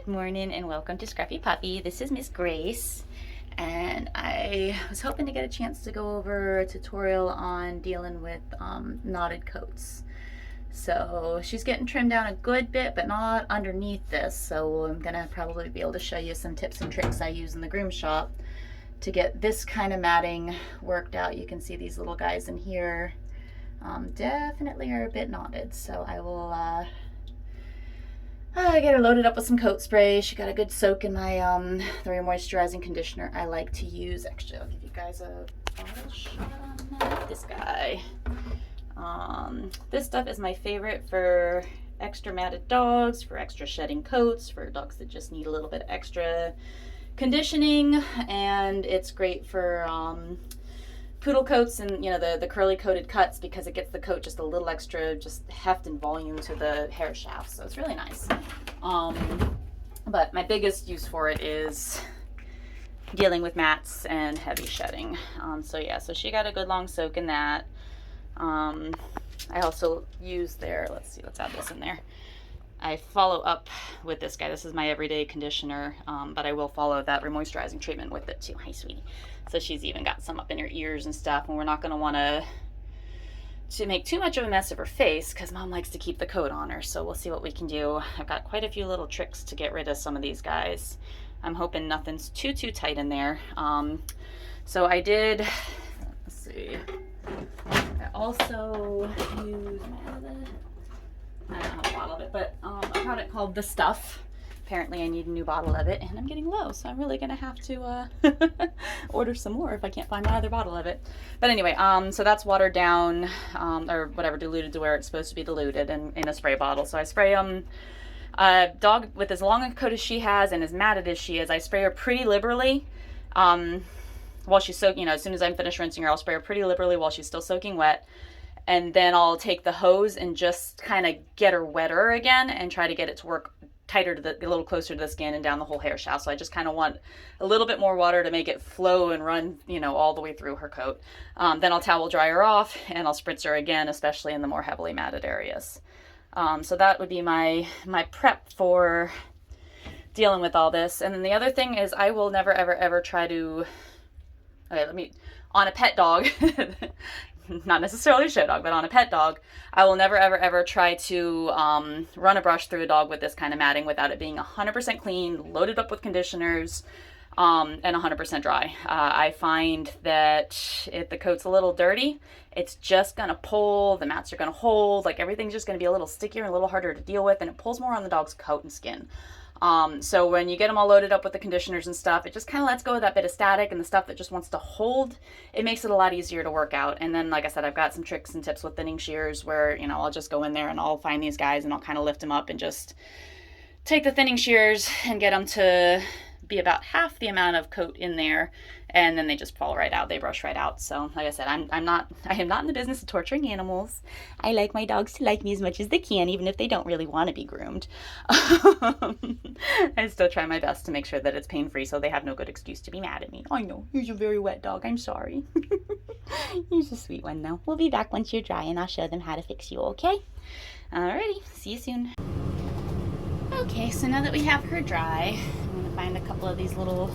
morning and welcome to Scruffy Puppy. This is Miss Grace, and I was hoping to get a chance to go over a tutorial on dealing with knotted coats. So she's getting trimmed down a good bit, but not underneath this, so I'm gonna probably be able to show you some tips and tricks I use in the groom shop to get this kind of matting worked out. You can see these little guys in here definitely are a bit knotted, so I will I get her loaded up with some coat spray. She got a good soak in my the remoisturizing conditioner I like to use. Actually, I'll give you guys a bottle shot on that. This guy. This stuff is my favorite for extra matted dogs, for extra shedding coats, for dogs that just need a little bit extra conditioning, and it's great for poodle coats and, you know, the curly coated cuts, because it gets the coat just a little extra just heft and volume to the hair shaft, so it's really nice. But my biggest use for it is dealing with mats and heavy shedding. So yeah, so she got a good long soak in that. I also use let's see, let's add this in there. I follow up with this guy. This is my everyday conditioner, but I will follow that remoisturizing treatment with it too. Hi, sweetie. So she's even got some up in her ears and stuff, and we're not going to want to make too much of a mess of her face, because Mom likes to keep the coat on her, so we'll see what we can do. I've got quite a few little tricks to get rid of some of these guys. I'm hoping nothing's too tight in there. So I did, let's see, I also use I don't have a bottle of it, but a product called The Stuff. Apparently I need a new bottle of it, and I'm getting low, so I'm really gonna have to order some more if I can't find my other bottle of it. But anyway, so that's watered down, or whatever, diluted to where it's supposed to be diluted in a spray bottle. So I spray a dog with as long a coat as she has and as matted as she is. I spray her pretty liberally while she's soaking. You know, as soon as I'm finished rinsing her, I'll spray her pretty liberally while she's still soaking wet. And then I'll take the hose and just kind of get her wetter again and try to get it to work tighter to a little closer to the skin and down the whole hair shaft. So I just kind of want a little bit more water to make it flow and run, you know, all the way through her coat. Then I'll towel dry her off, and I'll spritz her again, especially in the more heavily matted areas. So that would be my prep for dealing with all this. And then the other thing is, I will never ever try to, on a pet dog, not necessarily a show dog, but on a pet dog, I will never ever try to run a brush through a dog with this kind of matting without it being 100% clean, loaded up with conditioners, and 100% dry. I find that if the coat's a little dirty, it's just gonna pull, the mats are gonna hold, like everything's just gonna be a little stickier and a little harder to deal with, and it pulls more on the dog's coat and skin. So when you get them all loaded up with the conditioners and stuff, it just kind of lets go of that bit of static, and the stuff that just wants to hold, it makes it a lot easier to work out. And then, like I said, I've got some tricks and tips with thinning shears where, you know, I'll just go in there and I'll find these guys and I'll kind of lift them up and just take the thinning shears and get them to be about half the amount of coat in there, and then they just fall right out. They brush right out. So like I said, I am not in the business of torturing animals. I like my dogs to like me as much as they can, even if they don't really want to be groomed. I still try my best to make sure that it's pain-free, so they have no good excuse to be mad at me. I know, you're a very wet dog. I'm sorry. You're a sweet one, though. We'll be back once you're dry, and I'll show them how to fix you, okay? Alrighty, see you soon. Okay, so now that we have her dry, I'm going to find a couple of these little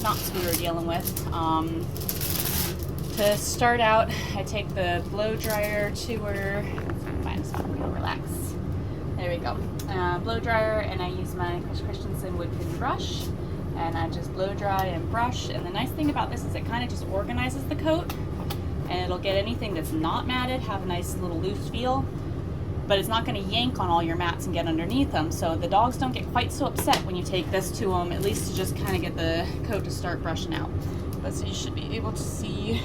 knots we were dealing with. To start out, I take the blow dryer to her. Find a spot where we'll relax. There we go. Blow dryer, and I use my Chris Christensen wood pin brush, and I just blow dry and brush. And the nice thing about this is it kind of just organizes the coat, and it'll get anything that's not matted have a nice little loose feel. But it's not going to yank on all your mats and get underneath them, so the dogs don't get quite so upset when you take this to them, at least to just kind of get the coat to start brushing out. But so you should be able to see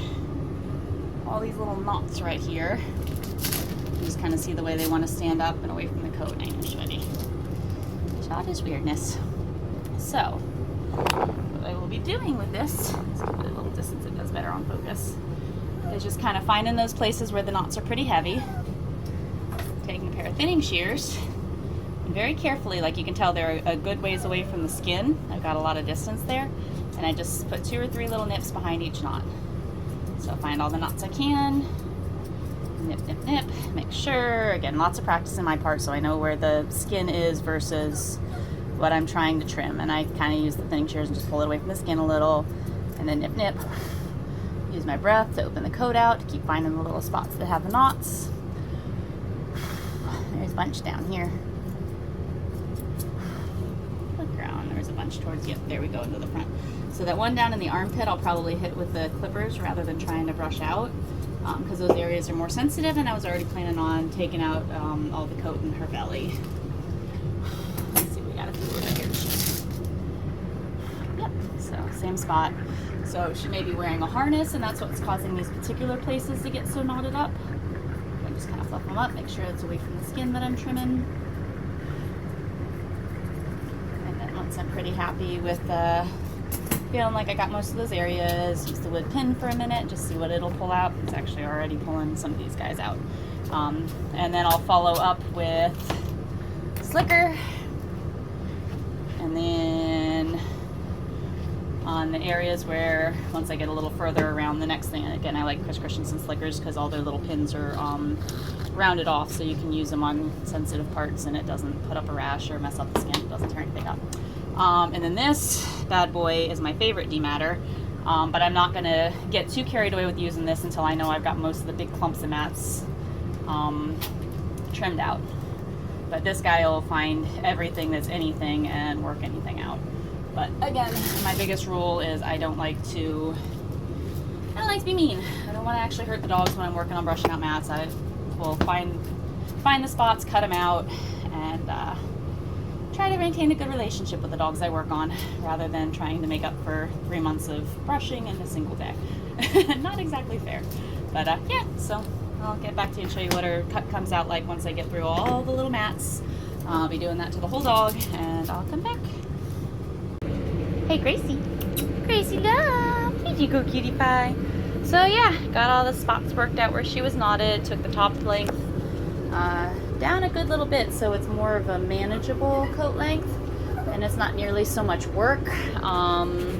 all these little knots right here. You just kind of see the way they want to stand up and away from the coat. I know, sweaty. Shot is weirdness. So, what I will be doing with this, let's give it a little distance, it does better on focus, is just kind of finding those places where the knots are pretty heavy. Taking a pair of thinning shears, and very carefully, like you can tell they're a good ways away from the skin. I've got a lot of distance there, and I just put 2 or 3 little nips behind each knot. So I find all the knots I can, nip, nip, nip, make sure, again, lots of practice in my part so I know where the skin is versus what I'm trying to trim. And I kind of use the thinning shears and just pull it away from the skin a little, and then nip nip. Use my breath to open the coat out, to keep finding the little spots that have the knots. There's a bunch down here. Look around, there's a bunch towards, yep, there we go, into the front. So that one down in the armpit I'll probably hit with the clippers rather than trying to brush out, because those areas are more sensitive, and I was already planning on taking out all the coat in her belly. Let's see, we got a few over here. Yep, so same spot. So she may be wearing a harness, and that's what's causing these particular places to get so knotted up. I'm just kind of fluff them up, make sure it's away from the skin that I'm trimming. And then once I'm pretty happy with feeling like I got most of those areas, use the wood pin for a minute, just see what it'll pull out. It's actually already pulling some of these guys out. And then I'll follow up with slicker. And then on the areas where, once I get a little further around, the next thing, again, I like Chris Christensen slickers because all their little pins are rounded off, so you can use them on sensitive parts and it doesn't put up a rash or mess up the skin, it doesn't tear anything up. And then this bad boy is my favorite dematter, but I'm not going to get too carried away with using this until I know I've got most of the big clumps of mats trimmed out. But this guy will find everything that's anything and work anything out. But again, my biggest rule is I don't like to be mean. I don't want to actually hurt the dogs when I'm working on brushing out mats. I will find the spots, cut them out, and try to maintain a good relationship with the dogs I work on, rather than trying to make up for 3 months of brushing in a single day. Not exactly fair. But yeah, so I'll get back to you and show you what her cut comes out like once I get through all the little mats. I'll be doing that to the whole dog, and I'll come back. Hey, Gracie. Gracie, love. Here you go, cutie pie. So yeah, got all the spots worked out where she was knotted, took the top length down a good little bit, so it's more of a manageable coat length, and it's not nearly so much work. Kind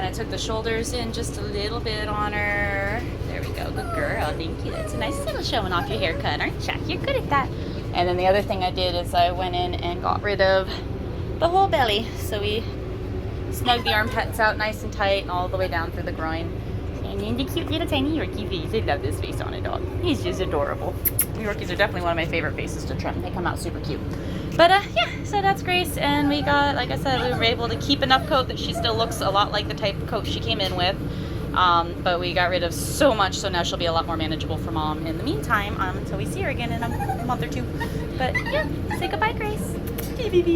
of took the shoulders in just a little bit on her. There we go, good girl, thank you. That's a nice little showing off your haircut, aren't you? You're good at that. And then the other thing I did is I went in and got rid of the whole belly, so we snug the armpits out nice and tight and all the way down through the groin. And then the cute little tiny Yorkie face. I love this face on a dog. He's just adorable. Yorkies are definitely one of my favorite faces to trim. They come out super cute. But yeah, so that's Grace, and we got, like I said, we were able to keep enough coat that she still looks a lot like the type of coat she came in with. But we got rid of so much, so now she'll be a lot more manageable for Mom in the meantime, until we see her again in a month or two. But yeah, say goodbye, Grace. Hey, baby.